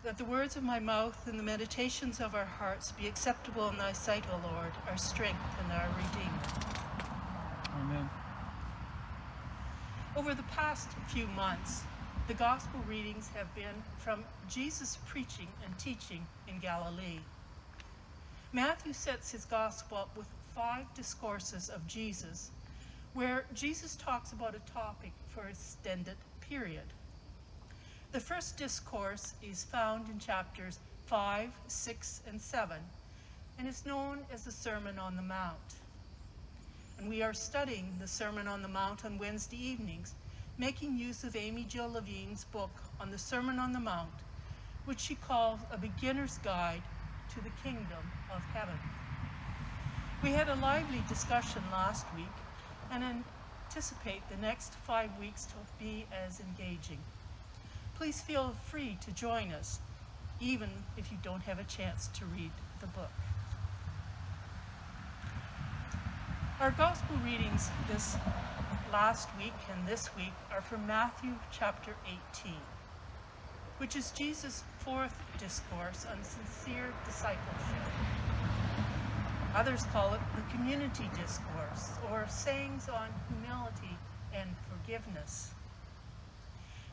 that the words of my mouth and the meditations of our hearts be acceptable in thy sight, O Lord, our strength and our Redeemer. Amen. Over the past few months, the gospel readings have been from Jesus' preaching and teaching in Galilee. Matthew sets his gospel up with 5 discourses of Jesus, where Jesus talks about a topic for an extended period. The first discourse is found in chapters 5, 6, and 7, and is known as the Sermon on the Mount. And we are studying the Sermon on the Mount on Wednesday evenings, making use of Amy Jill Levine's book on the Sermon on the Mount, which she calls A Beginner's Guide to the Kingdom of Heaven. We had a lively discussion last week and anticipate the next 5 weeks to be as engaging. Please feel free to join us, even if you don't have a chance to read the book. Our gospel readings this last week and this week are from Matthew chapter 18, which is Jesus' 4th discourse on sincere discipleship. Others call it the community discourse, or sayings on humility and forgiveness.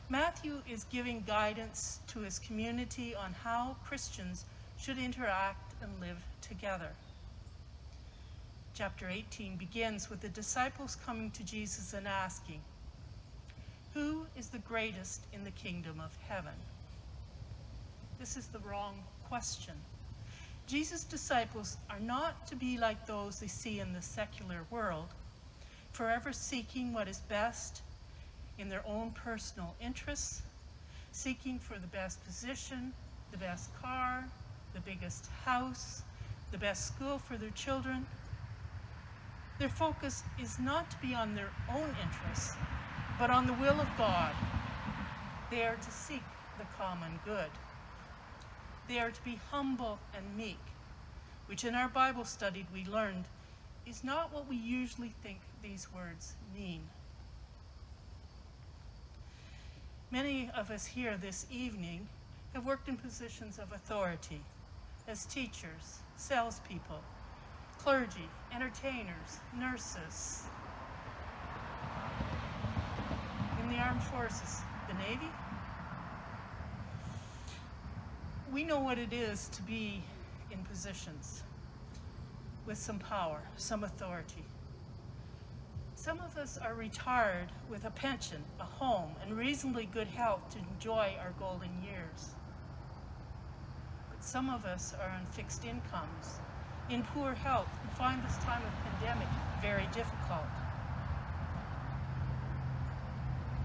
Matthew is giving guidance to his community on how Christians should interact and live together. Chapter 18 begins with the disciples coming to Jesus and asking, "Who is the greatest in the kingdom of heaven?" This is the wrong question. Jesus' disciples are not to be like those they see in the secular world, forever seeking what is best in their own personal interests, seeking for the best position, the best car, the biggest house, the best school for their children. Their focus is not to be on their own interests, but on the will of God. They are to seek the common good. They are to be humble and meek, which in our Bible study we learned is not what we usually think these words mean. Many of us here this evening have worked in positions of authority as teachers, salespeople, clergy, entertainers, nurses, in the armed forces, the Navy. We know what it is to be in positions with some power, some authority. Some of us are retired with a pension, a home, and reasonably good health to enjoy our golden years. But some of us are on fixed incomes, in poor health, and find this time of pandemic very difficult.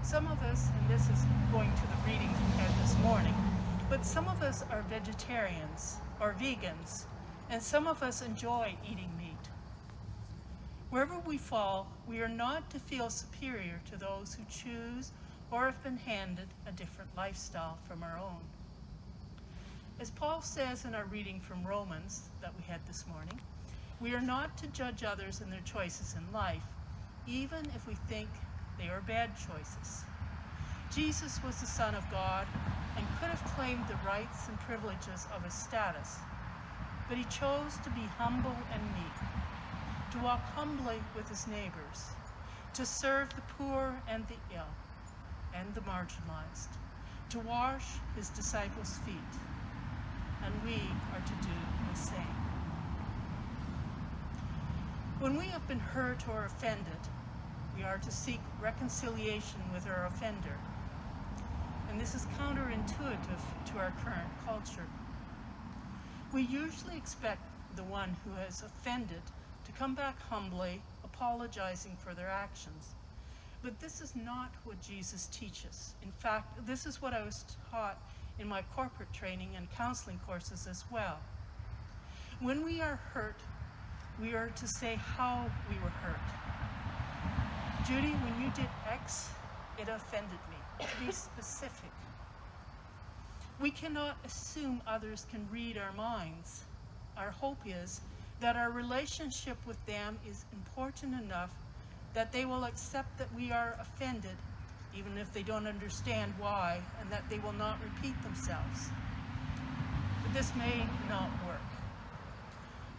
Some of us, and this is going to the reading we had this morning, but some of us are vegetarians or vegans, and some of us enjoy eating meat. Wherever we fall, we are not to feel superior to those who choose or have been handed a different lifestyle from our own. As Paul says in our reading from Romans that we had this morning, we are not to judge others in their choices in life, even if we think they are bad choices. Jesus was the Son of God and could have claimed the rights and privileges of his status, but he chose to be humble and meek, to walk humbly with his neighbors, to serve the poor and the ill and the marginalized, to wash his disciples' feet, and we are to do the same. When we have been hurt or offended, we are to seek reconciliation with our offender, and this is counterintuitive to our current culture. We usually expect the one who has offended to come back humbly, apologizing for their actions. But this is not what Jesus teaches. In fact, this is what I was taught in my corporate training and counseling courses as well. When we are hurt, we are to say how we were hurt. Judy, when you did X, it offended me. To be specific. We cannot assume others can read our minds. Our hope is that our relationship with them is important enough that they will accept that we are offended, even if they don't understand why, and that they will not repeat themselves. this may not work.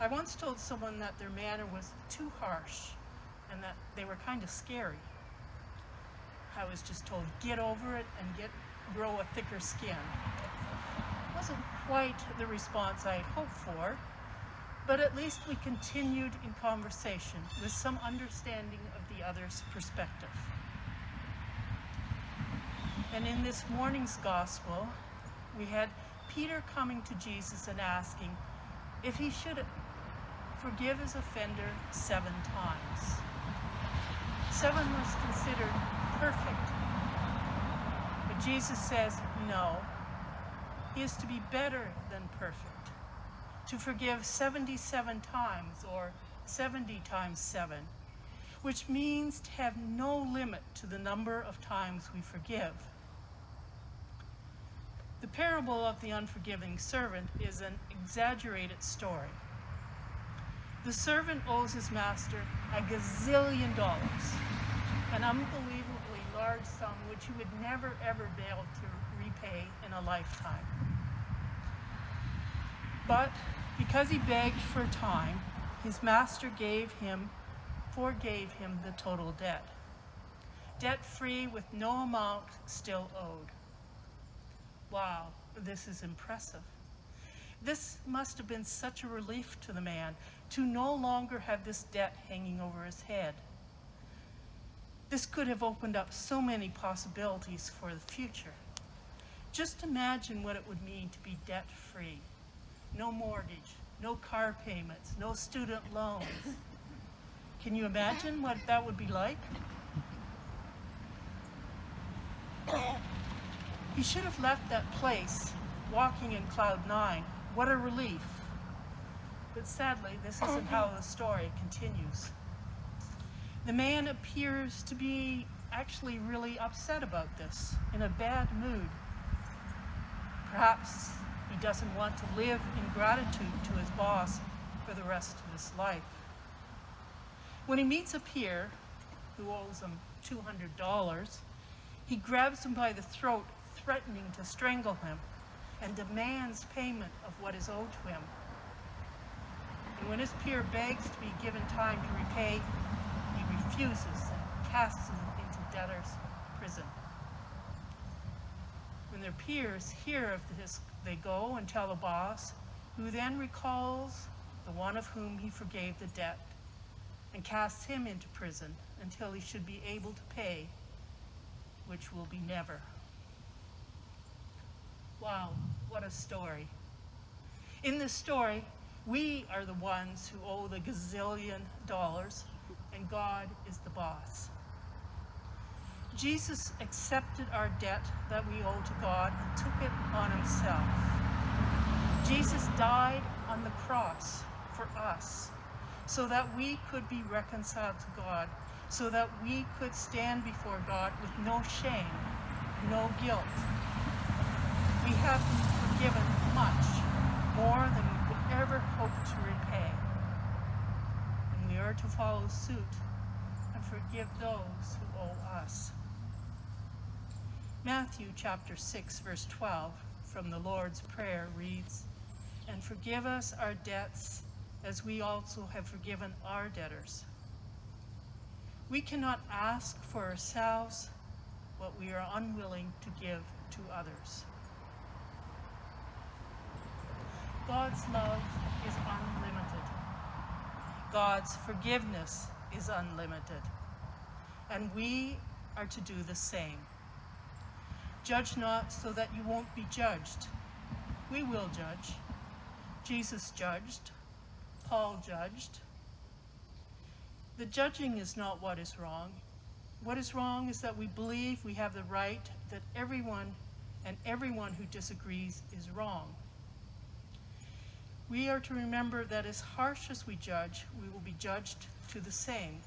I once told someone that their manner was too harsh and that they were kind of scary. I was just told, get over it and grow a thicker skin. It wasn't quite the response I had hoped for, but at least we continued in conversation with some understanding of the other's perspective. And in this morning's gospel, we had Peter coming to Jesus and asking if he should forgive his offender 7 times. 7 was considered perfect. But Jesus says, no, he is to be better than perfect, to forgive 77 times or 70 times 7, which means to have no limit to the number of times we forgive. The parable of the unforgiving servant is an exaggerated story. The servant owes his master $1 gazillion, an unbelievably large sum which he would never ever be able to repay in a lifetime. But because he begged for time, his master forgave him the total debt. Debt-free with no amount still owed. Wow, this is impressive. This must have been such a relief to the man to no longer have this debt hanging over his head. This could have opened up so many possibilities for the future. Just imagine what it would mean to be debt-free. No mortgage, no car payments, no student loans. Can you imagine what that would be like? He should have left that place walking in cloud 9. What a relief. But sadly, this isn't how the story continues. The man appears to be actually really upset about this, in a bad mood. Perhaps he doesn't want to live in gratitude to his boss for the rest of his life. When he meets a peer who owes him $200, he grabs him by the throat, threatening to strangle him, and demands payment of what is owed to him. And when his peer begs to be given time to repay, he refuses and casts him into debtor's prison. When their peers hear of this, they go and tell the boss, who then recalls the one of whom he forgave the debt and casts him into prison until he should be able to pay, which will be never. Wow, what a story. In this story, we are the ones who owe the $1 gazillion, and God is the boss. Jesus accepted our debt that we owe to God and took it on himself. Jesus died on the cross for us so that we could be reconciled to God, so that we could stand before God with no shame, no guilt. We have been forgiven much, more than we could ever hope to repay. And we are to follow suit and forgive those who owe us. Matthew chapter 6, verse 12 from the Lord's Prayer reads, "And forgive us our debts as we also have forgiven our debtors." We cannot ask for ourselves what we are unwilling to give to others. God's love is unlimited. God's forgiveness is unlimited. And we are to do the same. Judge not so that you won't be judged. We will judge. Jesus judged. Paul judged. The judging is not what is wrong. What is wrong is that we believe we have the right that everyone who disagrees is wrong. We are to remember that as harsh as we judge, we will be judged to the same.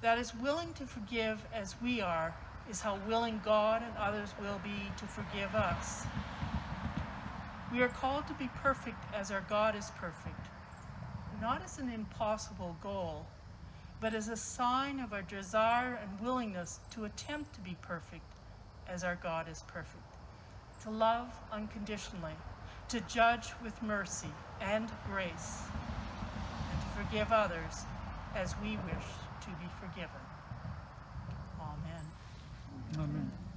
That is willing to forgive as we are is how willing God and others will be to forgive us. We are called to be perfect as our God is perfect, not as an impossible goal, but as a sign of our desire and willingness to attempt to be perfect as our God is perfect. to love unconditionally, to judge with mercy and grace, and to forgive others as we wish to be forgiven. Amen. Amen.